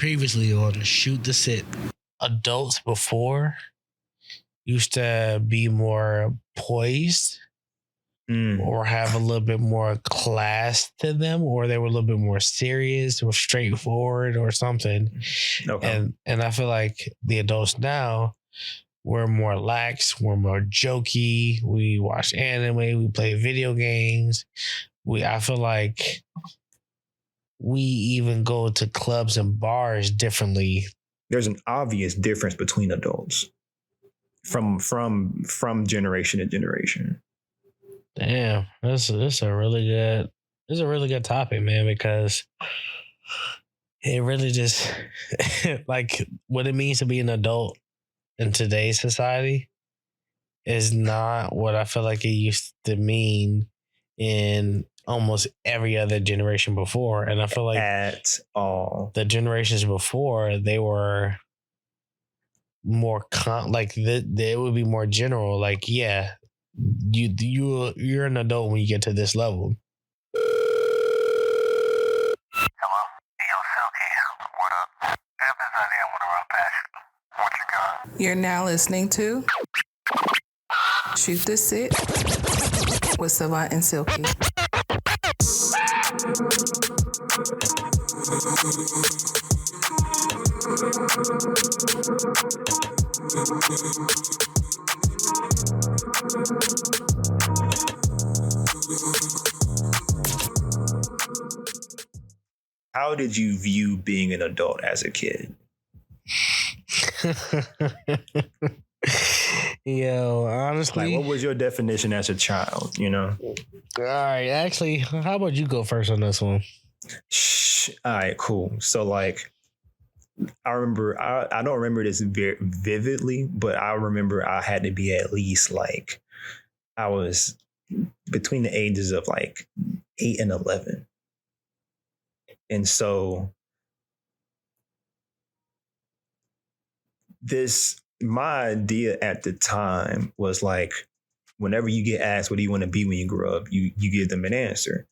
previously on Shoot the Sit. Adults before used to be more poised or have a little bit more class to them, or they were a little bit more serious or straightforward or something. Okay. And I feel like the adults now, we're more lax, we're more jokey, we watch anime, we play video games. I feel like we even go to clubs and bars differently. There's an obvious difference between adults from generation to generation. Damn, this is a really good topic, man, because it really just like what it means to be an adult in today's society is not what I feel like it used to mean in almost every other generation before. And I feel like at all the generations before, they were more they would be more general. Like, yeah, you're an adult when you get to this level. Hello? Yo, Silky, what up? I have this idea I want to run past you. What you got? You're now listening to Shoot the Sit with Savant and Silky. How did you view being an adult as a kid? Yo, honestly, like, what was your definition as a child? You know. All right, actually, how about you go first on this one? All right, cool. So, like, I remember. I don't remember this very vividly, but I remember I had to be at least like I was between the ages of like 8 and 11, and so my idea at the time was like, whenever you get asked, what do you want to be when you grow up? You give them an answer.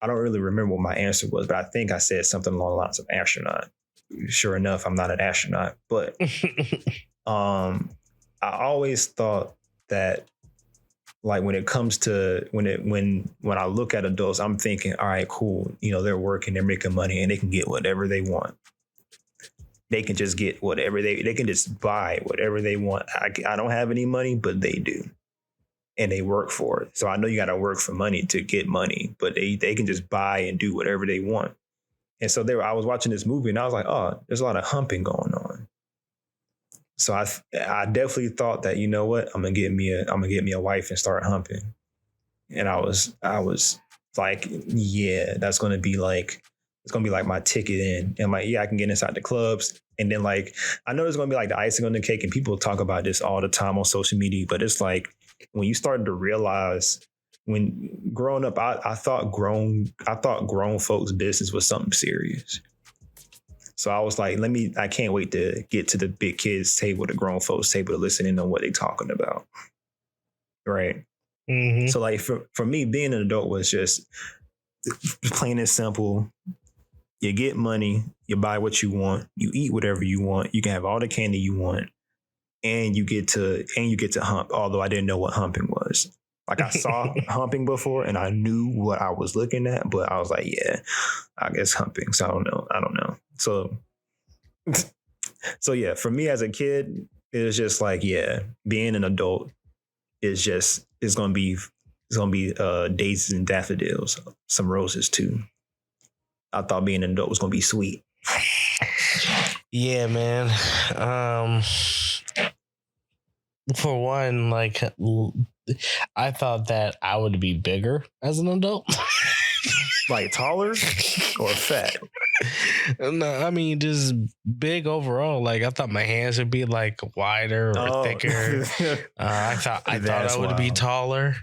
I don't really remember what my answer was, but I think I said something along the lines of astronaut. Sure enough, I'm not an astronaut, but I always thought that, like, when it comes to when I look at adults, I'm thinking, all right, cool. You know, they're working, they're making money, and they can get whatever they want. They can just get whatever they can just buy whatever they want. I don't have any money, but they do. And they work for it. So I know you got to work for money to get money, but they can just buy and do whatever they want. And so I was watching this movie and I was like, oh, there's a lot of humping going on. So I definitely thought that, you know what, I'm gonna get me a wife and start humping. And I was like, yeah, it's gonna be like my ticket in. And like, yeah, I can get inside the clubs. And then like, I know there's gonna be like the icing on the cake, and people talk about this all the time on social media, but it's like when you started to realize, when growing up, I thought grown folks' business was something serious. So I was like, I can't wait to get to the big kids table, the grown folks table, to listen in on what they're talking about. Right. Mm-hmm. So like for me, being an adult was just plain and simple. You get money, you buy what you want, you eat whatever you want, you can have all the candy you want, and you get to hump, although I didn't know what humping was. Like, I saw humping before and I knew what I was looking at, but I was like, yeah, I guess humping. So I don't know. So yeah, for me as a kid, it was just like, yeah, being an adult is gonna be daisies and daffodils, some roses too. I thought being an adult was gonna be sweet. Yeah, man. For one, like, I thought that I would be bigger as an adult. Like taller or fat? No, I mean just big overall. Like, I thought my hands would be like wider or thicker. I thought I would be taller.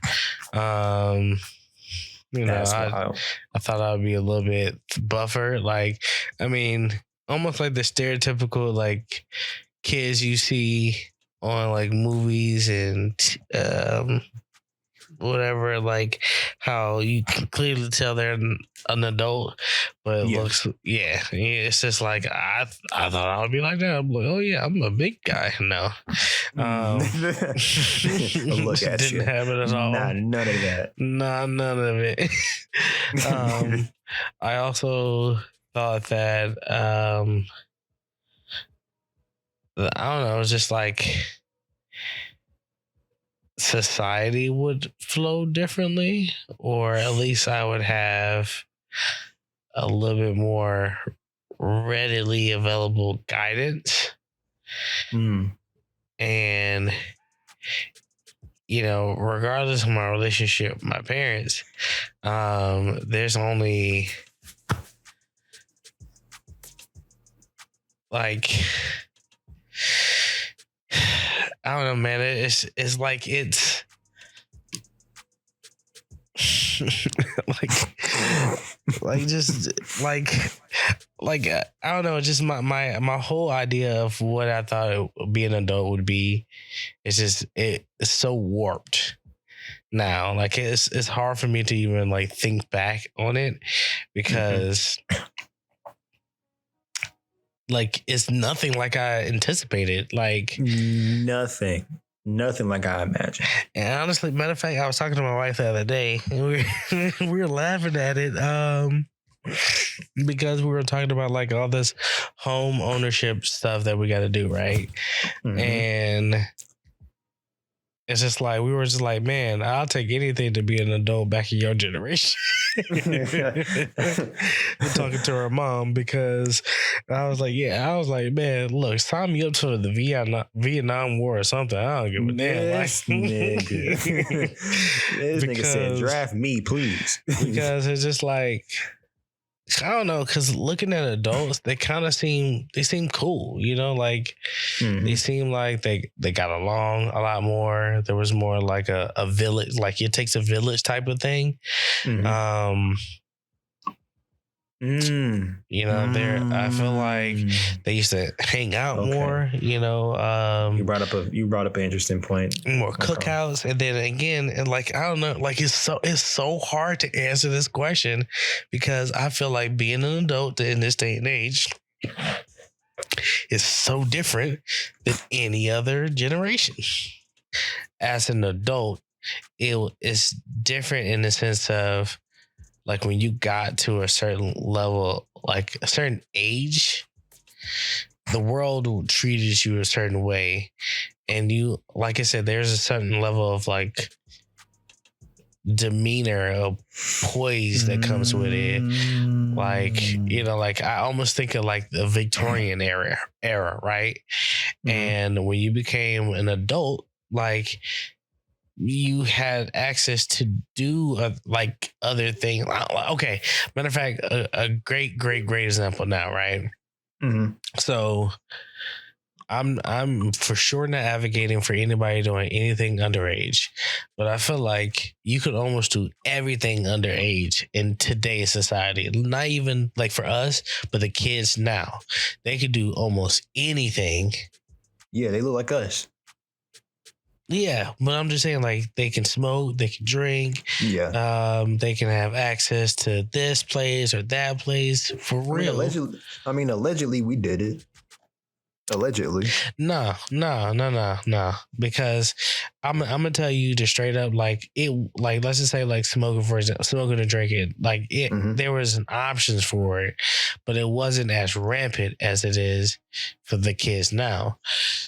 You know, I thought I would be a little bit buffer. Like, I mean, almost like the stereotypical like kids you see on like movies and whatever, like how you can clearly tell they're an adult, but it looks, it's just like I thought I would be like that. I'm like, oh yeah, I'm a big guy. No, look at didn't you. have it at all. Nah, none of that. Nah, none of it. I also thought that I don't know, it's just like society would flow differently, or at least I would have a little bit more readily available guidance. And regardless of my relationship with my parents, there's only like, I don't know, man. It's like it's I don't know. Just my whole idea of what I thought being an adult would be, it's so warped now. Like it's hard for me to even like think back on it because. Like it's nothing like I anticipated. Like nothing like I imagined. And honestly, matter of fact, I was talking to my wife the other day, and we were laughing at it because we were talking about like all this home ownership stuff that we got to do, right? And it's just like we were just like, man, I'll take anything to be an adult back in your generation. We're talking to her mom because I was like, man, look, sign me up to the Vietnam War or something. I don't give a damn. This nigga said, draft me, please. Because it's just like, I don't know, because looking at adults, they kind of seem cool, like they seem like they got along a lot more. There was more like a village, like it takes a village type of thing. I feel like they used to hang out more, You brought up an interesting point. More cookouts, and then again, and like I don't know, like it's so hard to answer this question because I feel like being an adult in this day and age is so different than any other generation. As an adult, it's different in the sense of like when you got to a certain level, like a certain age, the world treated you a certain way. And you, like I said, there's a certain level of like demeanor of poise that comes with it. Like, like I almost think of like the Victorian era, right? And when you became an adult, like you had access to do like other things. Okay, matter of fact, a great example now, right? So I'm for sure not advocating for anybody doing anything underage, but I feel like you could almost do everything underage in today's society. Not even like for us, but the kids now, they could do almost anything. Yeah, they look like us. Yeah, but I'm just saying, like, they can smoke, they can drink, they can have access to this place or that place for real. Allegedly, we did it. Allegedly. No. Because I'm gonna tell you just straight up, like it, like let's just say like smoking and drinking, like it, there was options for it, but it wasn't as rampant as it is for the kids now.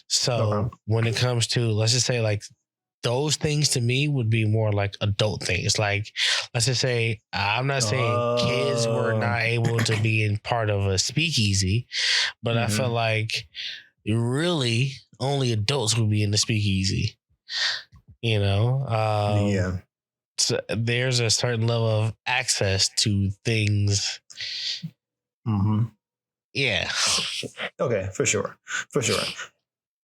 So when it comes to, let's just say like those things to me would be more like adult things. Like, let's just say, I'm not saying kids were not able to be in part of a speakeasy, but I feel like really only adults would be in the speakeasy, So there's a certain level of access to things. Yeah. Okay, for sure.